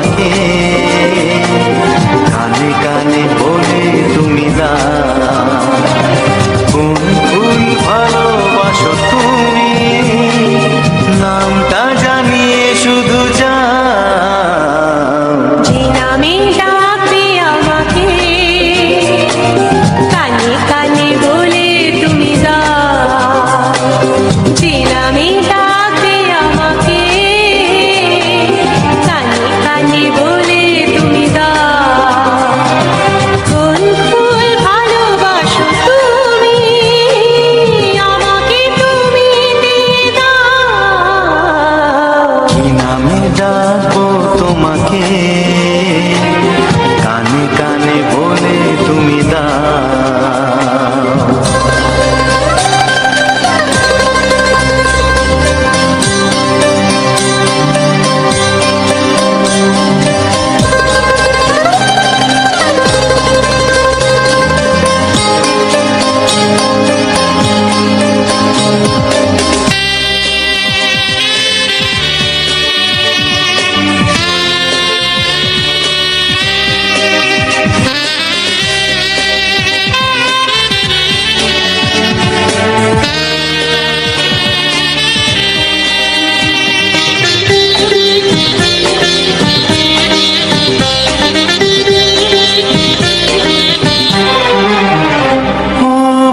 তোমাকে, কানে কানে বলে তুমি দাও কোন ফুল ভালোবাসো তুমি, নামটা জানিয়ে শুধু যাও। যে নামে ডাকবে আমাকে, কানে কানে বলে তুমি দাও। যে নামে ডাকবে আমাকে, কানে কানে বলে তুমি দাও। কোন ফুল ভালোবাসো তুমি, আমাকে তুমি দিয়ে দাও। কি নামে ডাকবো তোমাকে, কানে কানে বলে তুমি দাও।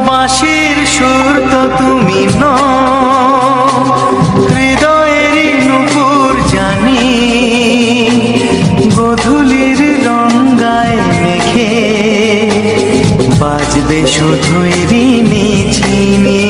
বাঁশির সুর তো তুমি নও, হৃদয়েরই নূপুর জানি, গোধূলির রঙায় মেখে বাজবে শুধুই রিনি ঝিনি।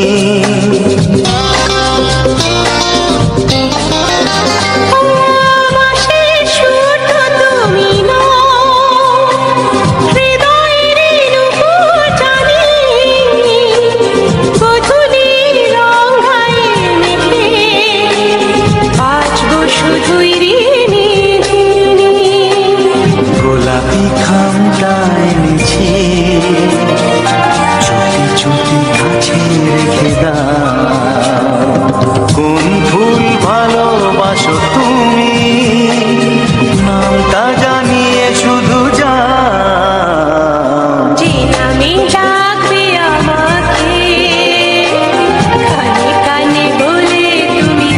গোলাপি খামটা এনেছি, চুটি চুটি কাছে রেখে দাও। কোন ফুল ভালোবাসো তুমি, নামটা জানিয়ে শুধু যাও। যে নামে ডাকবে আমাকে, কানে কানে বলে তুমি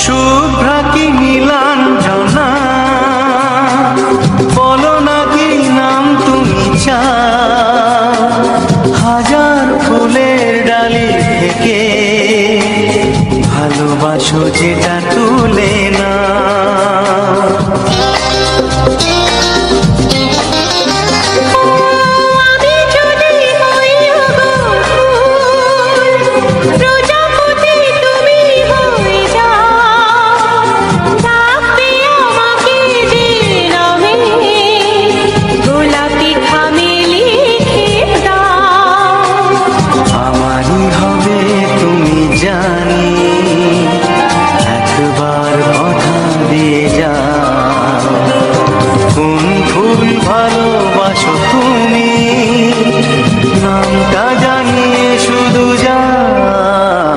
শুভ্রা কি নীলাঞ্জনা, বলো না কি নাম তুমি চাও। হাজার ফুলের ডালি থেকে ভালোবাসো যেটা তুলে না। আমারই হবে তুমি জানি, একবার কথা দিয়ে যাও। কোন ফুল ভালোবাসো তুমি, নামটা জানিয়ে শুধু যাও।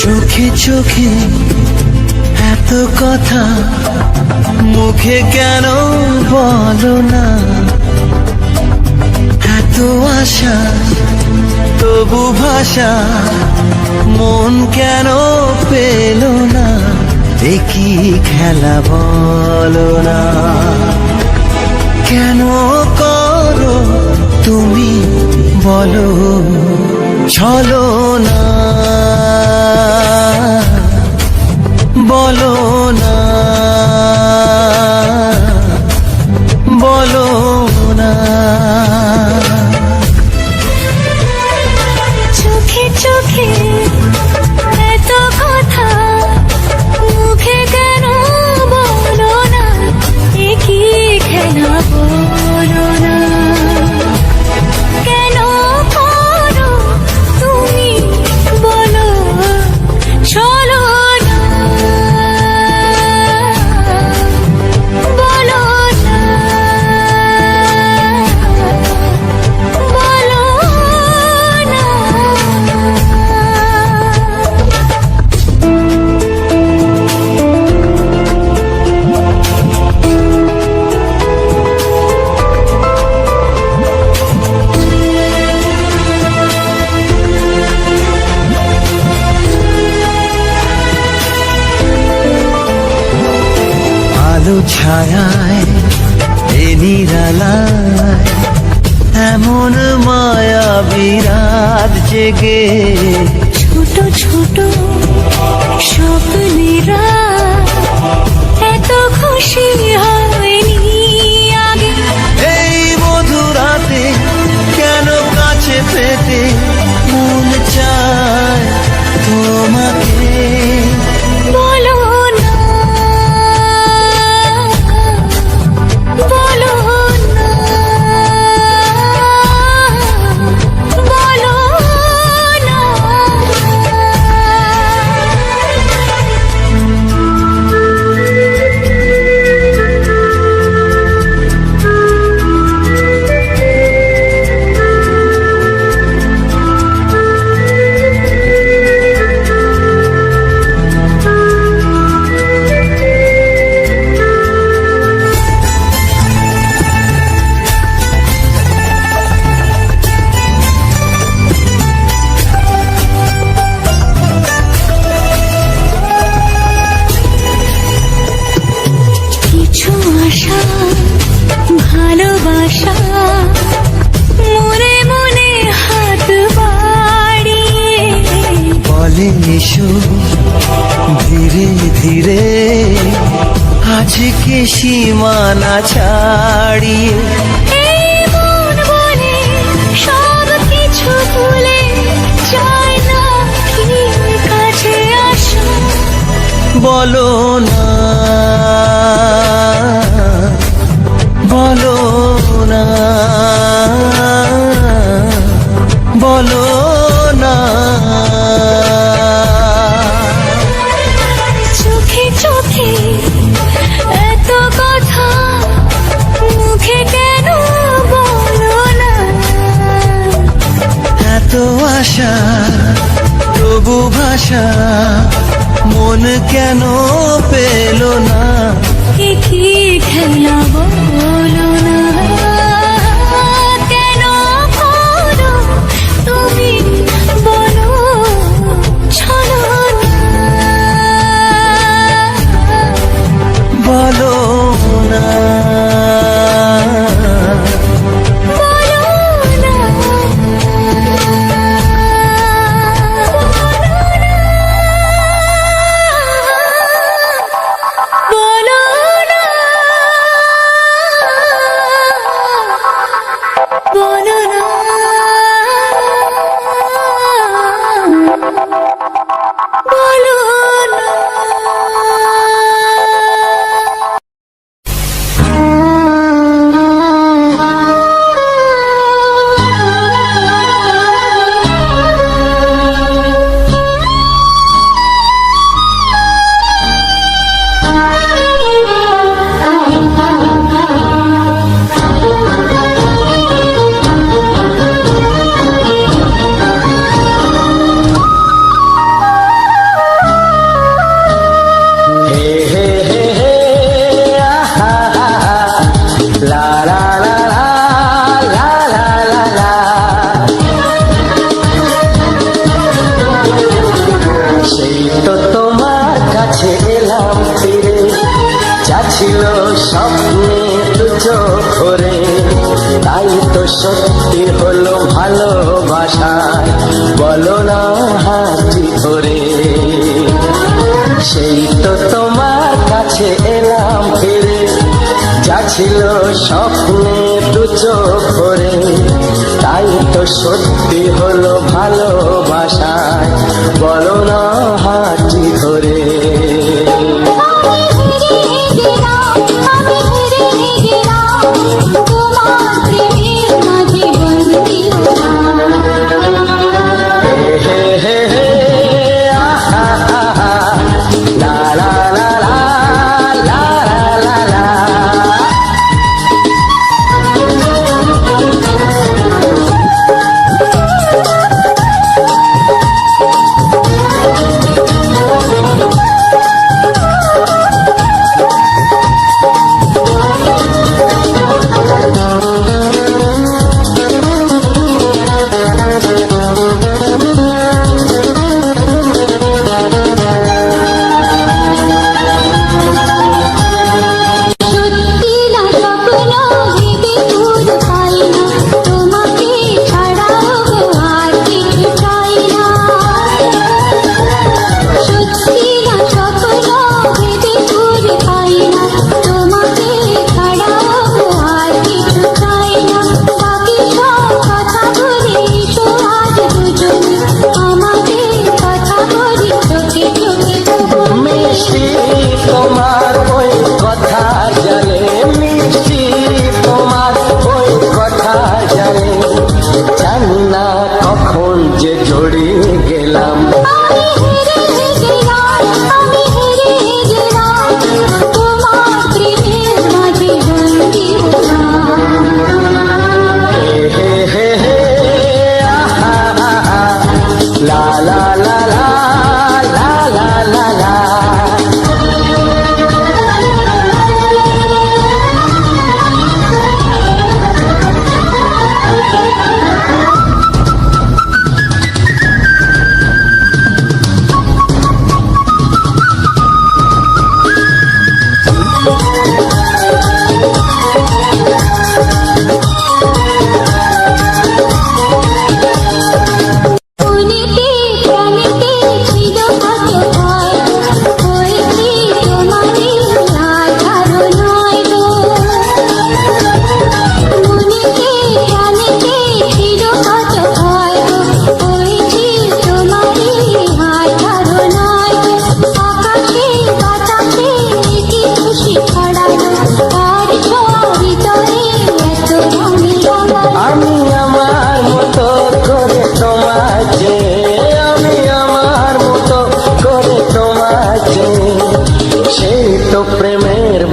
চোখে চোখে এত কথা মুখে কেন বলো না, এত আশা তবু ভাষা মন কেন পেল না, একই খেলা বলো না, কেন করো তুমি বলো চলো না, বলো না, বলো না। চোখে চোখে এত কথা মুখে কেন বলো না, একই খেলা বলো না, কেন করো তুমি বলো চলো না, বলো না, বলো না। আলো ছায়ায় এ নিরালায় এমন মায়া বিরাট জেগে, ছোট ছোট স্বপ্নেরা এত খুশি হয়নি আগে, এই মধুরাতে কেন কাছে পেতে মন চায় তোমাকে, বলো না, বলো না, বলো না। কিছু আশা ভালোবাসা মনে মনে হাত বাড়িয়ে বলে এসো ধীরে ধীরে আজকে সীমানা ছাড়িয়ে, এই মন বলে সব কিছু ভুলে চায় না কি কাছে আসো, বলো না, বলো না, বলো না। চোখে চোখে এত কথা মুখে কেন বলো না, এত আশা তবু ভাষা মন কেন পেল না, কি খেলা বলো না, কেন করো তুমি বলো চলো না, বলো না, বলো না, বলো না। ছিল স্বপ্নে দু চোখ ভরে, তাই তো সত্যি হলো ভালোবাসায়, বলো না হাতটি ধরে। সেই তো তোমার কাছে এলাম ফিরে, যা ছিল স্বপ্নে দু চোখ ভরে, তাই তো সত্যি হলো ভালোবাসায়, বলো না হাতটি ধরে।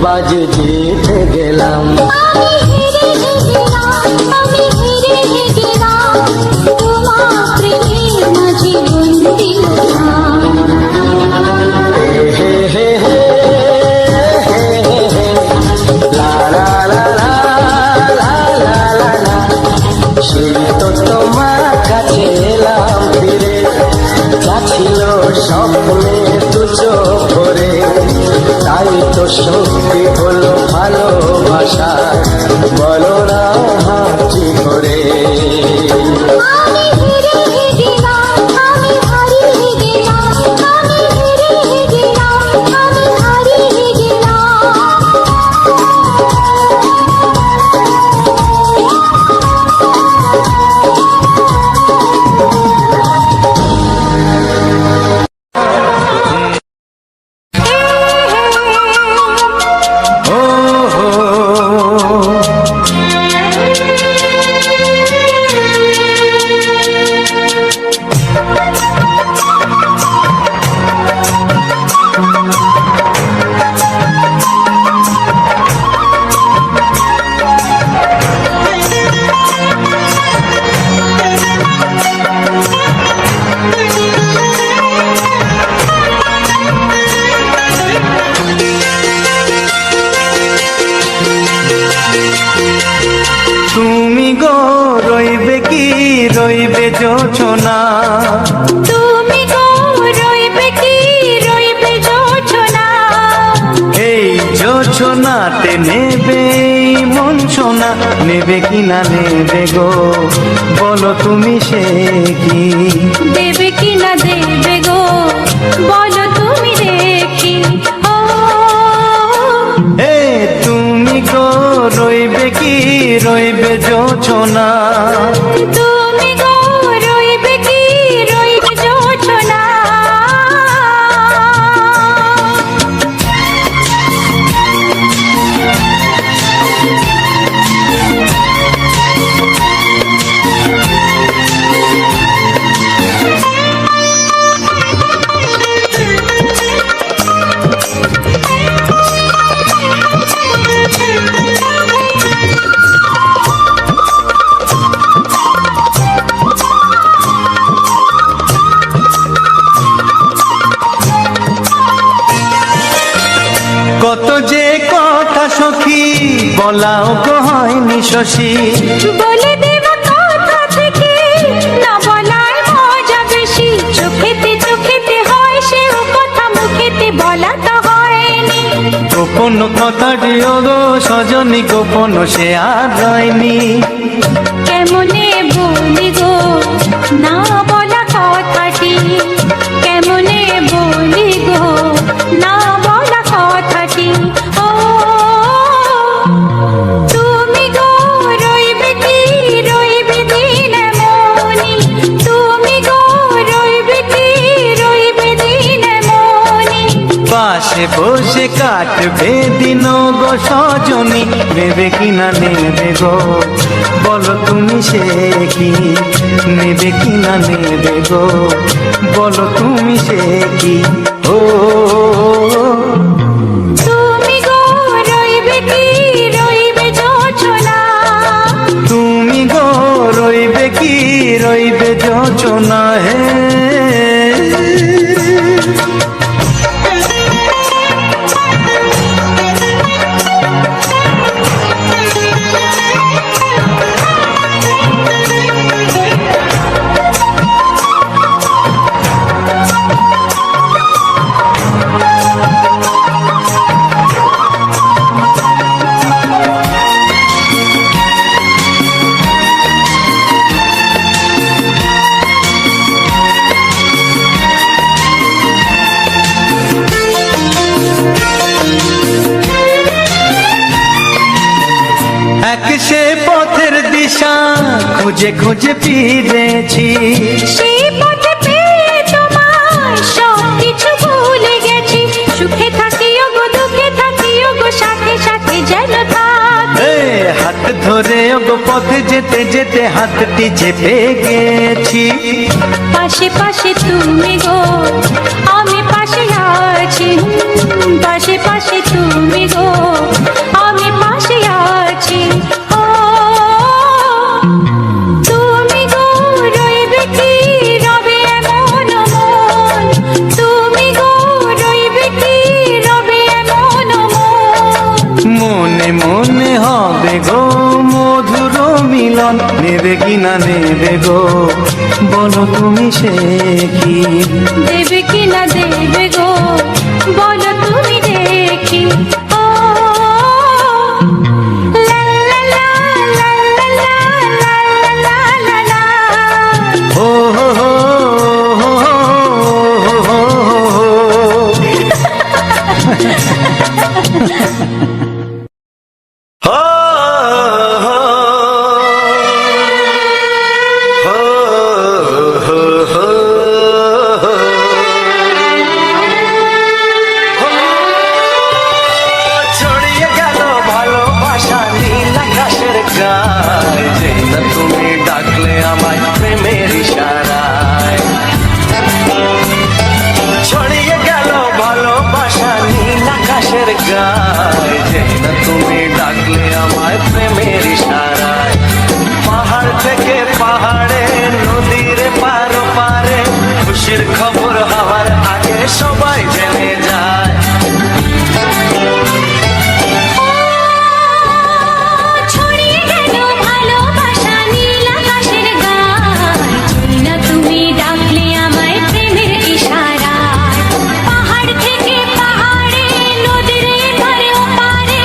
বাজে জিতে গেলাম। সেই তো তোমার কাছে এলাম ফিরে, যা ছিল স্বপ্নে দু চোখ ভরে, তাই তো সত্যি হলো ভালোবাসা, বলো না হাতটি ধরে। তুমি গো রইবে কি রইবে জোছনা, তুমি গো রইবে কি রইবে জোছনা, এই জোছনা সূচনাতে নেবে এই মন সোনা, নেবে কিনা নেবে গো বলো তুমি সে কি? দেবে কিনা দেবে গো বলো তুমি দেখি। ও এ তুমি গো রইবে কি রইবে যোছনা, তুমি গো রইবে কি রইবে যোছনা। কত যে কথা সখী বলাও গো হয়নি শশী, বলে দেব কথা থেকে না বলার মজা বেশি। চোখেতে হয় সেও কথা, মুখেতে বলা তো হয়নি। গোপন কথাটি ও গো সজনী গোপন সে আর রয়নি। কেমনে বলি গো না বলা কথাটি, কেমনে বলি গো না বলা কথাটি। ও তুমি গো রইবে কি রইবে দিন মনি, তুমি গো রইবে কি রইবে দিন মনি। পাশে বসে কাটবে দিন গো সজনী, নেবে কিনা নেবে গো বলো তুমি সে কি? নেবে কিনা নেবে গো বলো তুমি সে কি? ও তুমি গো রইবে কি রইবে যোছনা, তুমি গো রইবে কি রইবে যোছনা। হে এক সে পথের দিশা খুঁজে খুঁজে ফিরেছি, সেই পথে পেয়ে তোমার সব কিছু ভুলে গেছি। সুখে থাকিও গো দুঃখে থাকিও গো সাথে সাথে যেন থাক। এ হাত ধরে গো পথে যেতে যেতে হাতটি চেপে গেছি। পাশে পাশে তুমি গো আমি পাশে আছি, পাশে পাশে তুমি গো আমি পাশে আছি। ও তুমি গো রইবে কি রবে এমন মন, তুমি গো রইবে কি রবে এমন মন। মনে মনে হবে গো মধুর মিলন, নেবে কিনা নেবে গো বলো তুমি সে কি? দেবে কিনা দেবে গো বলো তুমি দেখি। ও লা লা লা লা লা লা লা লা লা। ও হো হো হো হো হো ছড়িয়ে গেল ভালোবাসা নীল আকাশের গায়ে, যেই না তুমি ডাকলে আমায় প্রেমের ইশারায়। ছড়িয়ে গেল ভালোবাসা নীল আকাশের গায়ে, যেই না তুমি ডাকলে আমায় প্রেমের ইশারায়। পাহাড় থেকে পাহাড়ে নদীর পার পারে খুশির খবর হওয়ার আগে সবাই জেনে যায়। ছড়িয়ে গেল ভালোবাসা নীল আকাশের গায়ে, যেই না তুমি ডাকলে আমায় প্রেমের ইশারায়। পাহাড় থেকে পাহাড়ে নদীর ধারে ওপারে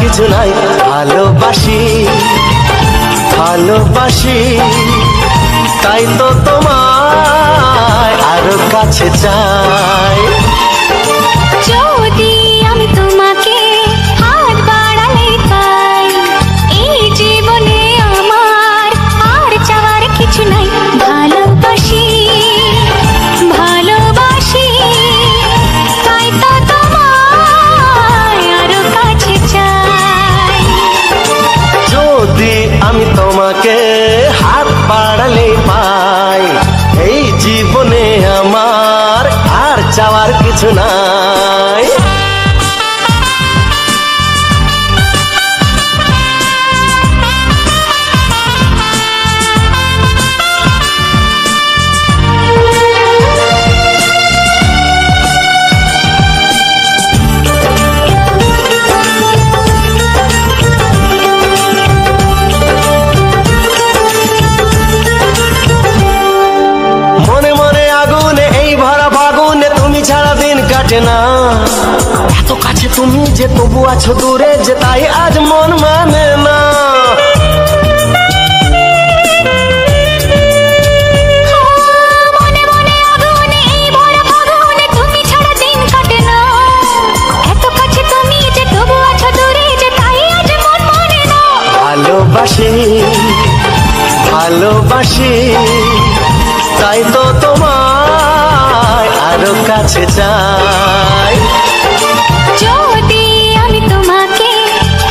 কিছু নাই। ভালোবাসি ভালোবাসি তাই তো তোমায় আরো কাছে চাই। যদি আমি তোমাকে হাত বাড়ালে পাই, এই জীবনে আমার আর চাওয়ার কিছু নাই। ভালোবাসি ভালোবাসি তাই তো তোমায় আরো কাছে চাই। যদি আমি তোমাকে হাত বাড়ালে পাই, এই জীবনে আমার আর চাওয়ার কিছু নাই। মনে মনে আগুনে এই ভরা ফাগুনে তুমি ছাড়া দিন কাটে না। এত কাছে তুমি যে তবু আছো দূরে, যে তাই আজ মন মানে না। মনে মনে আগুনে এই ভরা ফাগুনে তুমি ছাড়া দিন কাটে না। এত কাছে তুমি যে তবু আছো দূরে, যে তাই আজ মন মানে না। ভালোবাসি ভালোবাসি তাই তো তোমায় আরো কাছে চাই। যদি আমি তোমাকে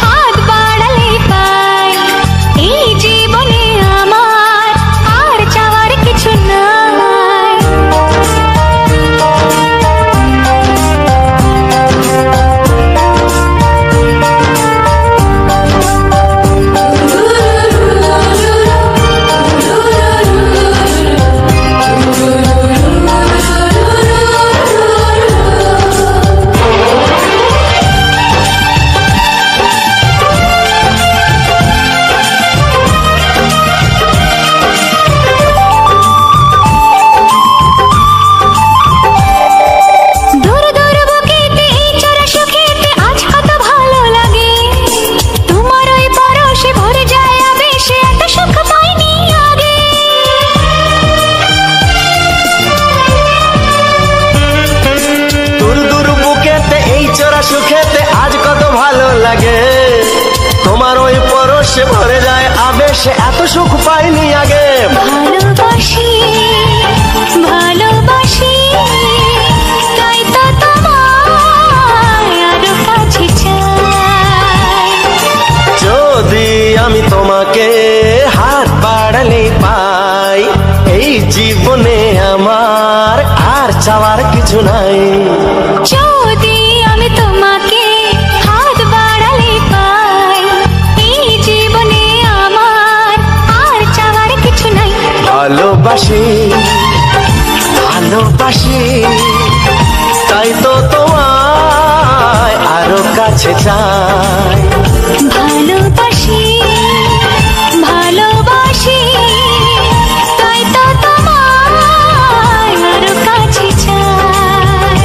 হাত বাড়ালে পাই, এই জীবনে আমার আর চাওয়ার কিছু নাই। দূর দূর বুকেতে এই চড়া সুখেতে আজ কত ভালো লাগে। তোমার ওই পরশে ভরে যায় আবেশে, এত সুখ পাইনি আগে। দূর দূর বুকেতে এই চোরা সুখেতে আজ কত ভালো লাগে। তোমার ওই পরশে ভরে যায় আবেশে, এত সুখ পাইনি আগে। ভালোবাসি ভালোবাসি তাই তো তোমায় আরো কাছে চাই। যদি আমি তোমাকে হাত বাড়ালে পাই, এই জীবনে আমার আর চাওয়ার কিছু নাই। যদি আমি তোমাকে হাত বাড়ালে পাই, এই জীবনে আমার আর চাওয়ার কিছু নাই। ভালোবাসি ভালোবাসি তাই তো তোমায় আরো কাছে চাই। ভালোবাসি ভালোবাসি তাই তো তোমায় আরো কাছে চাই।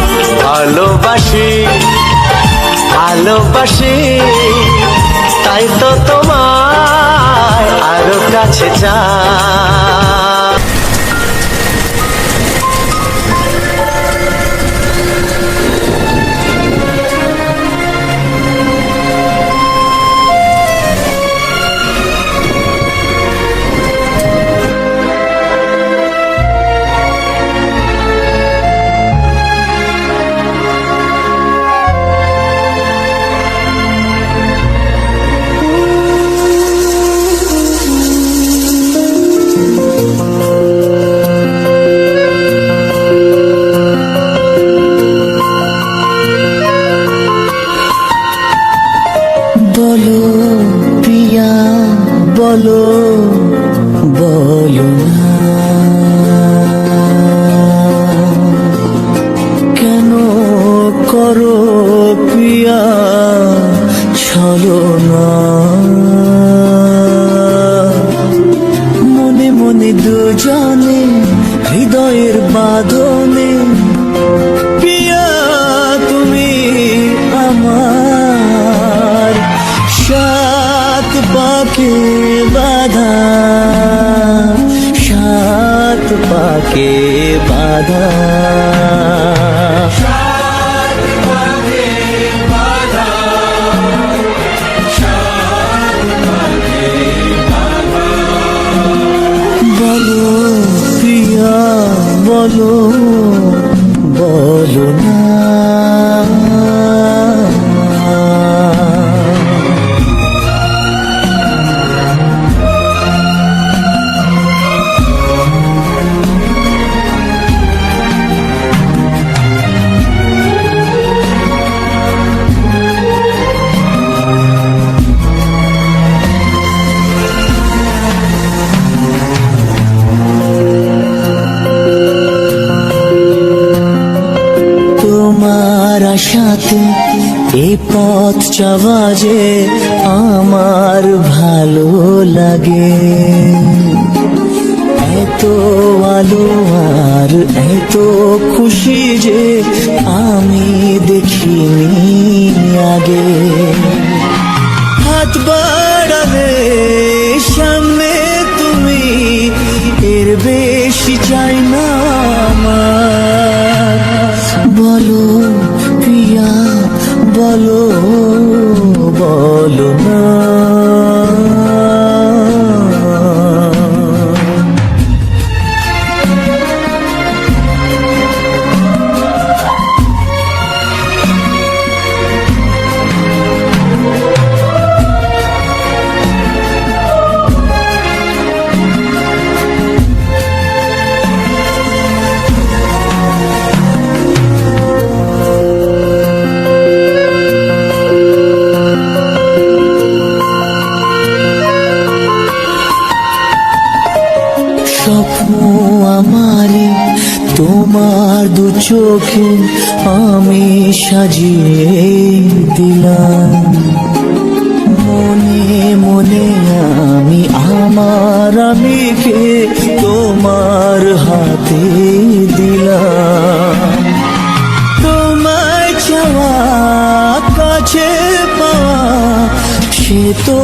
ভালোবাসি ভালোবাসি তাই তো তোমায় আরো কাছে চাই। বলো প্রিয়া বলো বলো না, কেন করো প্রিয়া ছলনা। মনে মনে দুজনে হৃদয়ের বাঁধনে প্রিয়া তুমি আমার পাকে বাধা, সাত পাকে বাধা। বলো প্রিয়া বলো, বলো না। তোমার আশাতে এ পথ চাওয়া যে আমার ভালো লাগে। এত আলো আর এত খুশি যে আমি দেখিনি আগে। হাত বাড়াবে সামনে তুমি, এর বেশি চাই না আমার। বলো প্রিয়া বলো, বলো না। স্বপ্ন আমারে তোমার দু চোখে আমি সাজিয়ে দিলাম। মনে মনে আমি আমার আমিকে তোমার হাতে দিলাম। তোমায় চাওয়া কাছে পাওয়া সে তো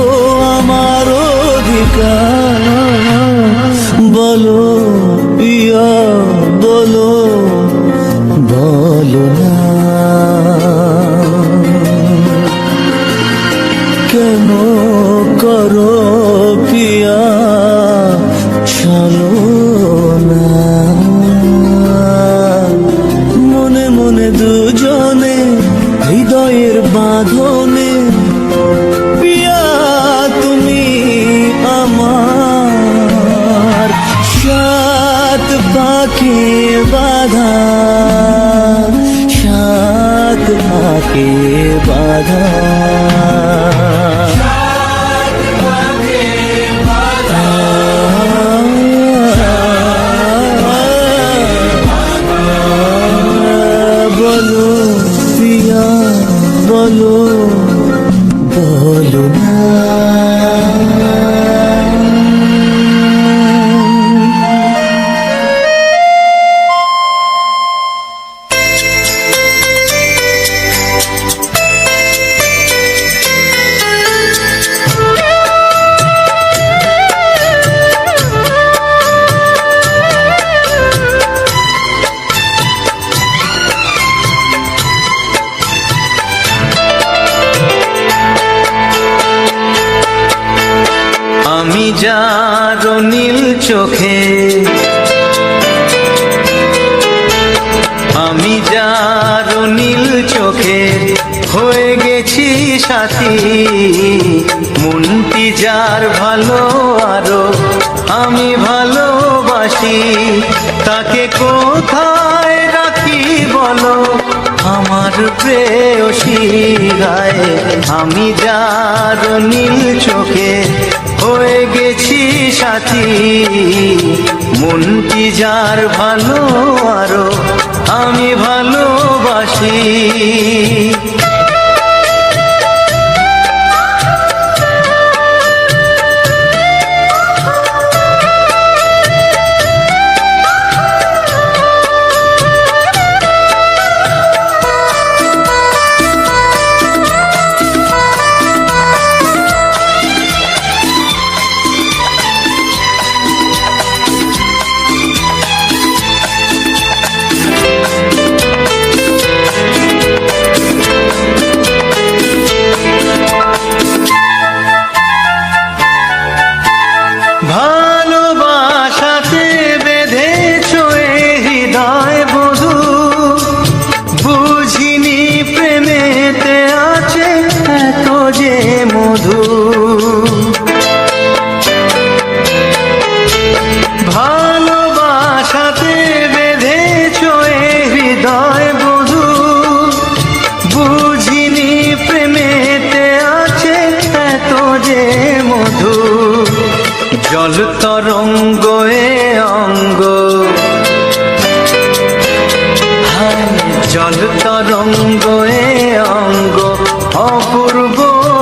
আমার অধিকার। বলো প্রিয়া বলো, বলো না। কেন করো প্রিয়া চলো না। মনে মনে দুজনে হৃদয়ের বাঁধনে, প্রিয়া তুমি আমার। সাত পাকে বাধা, সাত পাকে বাধা। বলো প্রিয়া বলো, বলো না। আমি যার নীল চোখে, আমি যার নীল চোখে হয়ে গেছি সাথী। মনটি যার ভালো আরো আমি ভালোবাসি। তাকে কোথায় রাখি বলো আমার প্রেয়সী গায়ে। আমি যার নীল চোখে হয়ে গেছি সাথী। মনটি যার ভালো আরো আমি ভালোবাসি। মধু ভালোবাসাতে বেঁধেছ এ হৃদয় বধু বুঝিনি প্রেমেতে আছে এত যে মধু জল তরঙ্গ এ অঙ্গ জল তরঙ্গ এ অঙ্গ অপূর্ব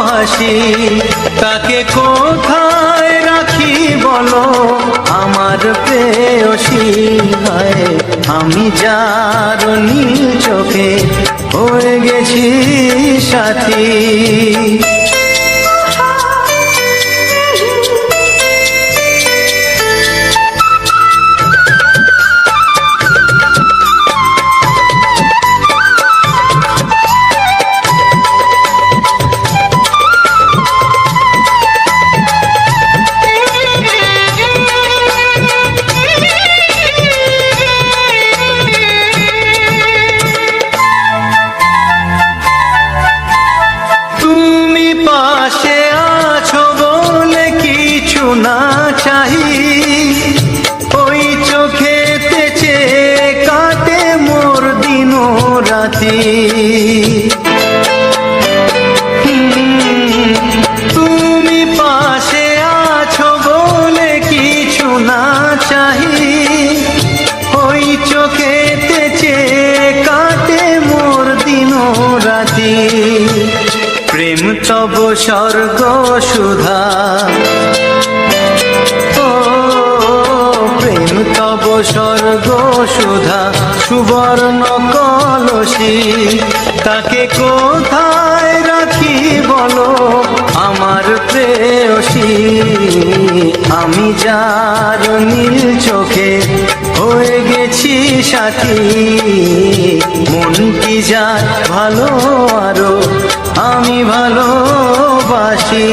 হাসি তাকে কোথায় রাখি বলো আমার প্রেয়সী হয় আমি যার নীল চোখে হয়ে গেছি সাথী পাশে আছো বলে কিছু না চাহি ওই চোখেতে চেয়ে কাটে মোর দিন রাতি তুমি পাশে আছো বলে কিছু না চাহি ওই চোখেতে চেয়ে কাটে মোর দিন রাতি প্রেম তব স্বর্গ সুধা ও প্রেম তব স্বর্গ সুধা সুবর্ণ কলসী তাকে কোথায় রাখি বলো আমার প্রেয়সী আমি যার নীল চোখে হয়ে গেছি সাথী মন কি যায় ভালো আরো আমি ভালোবাসি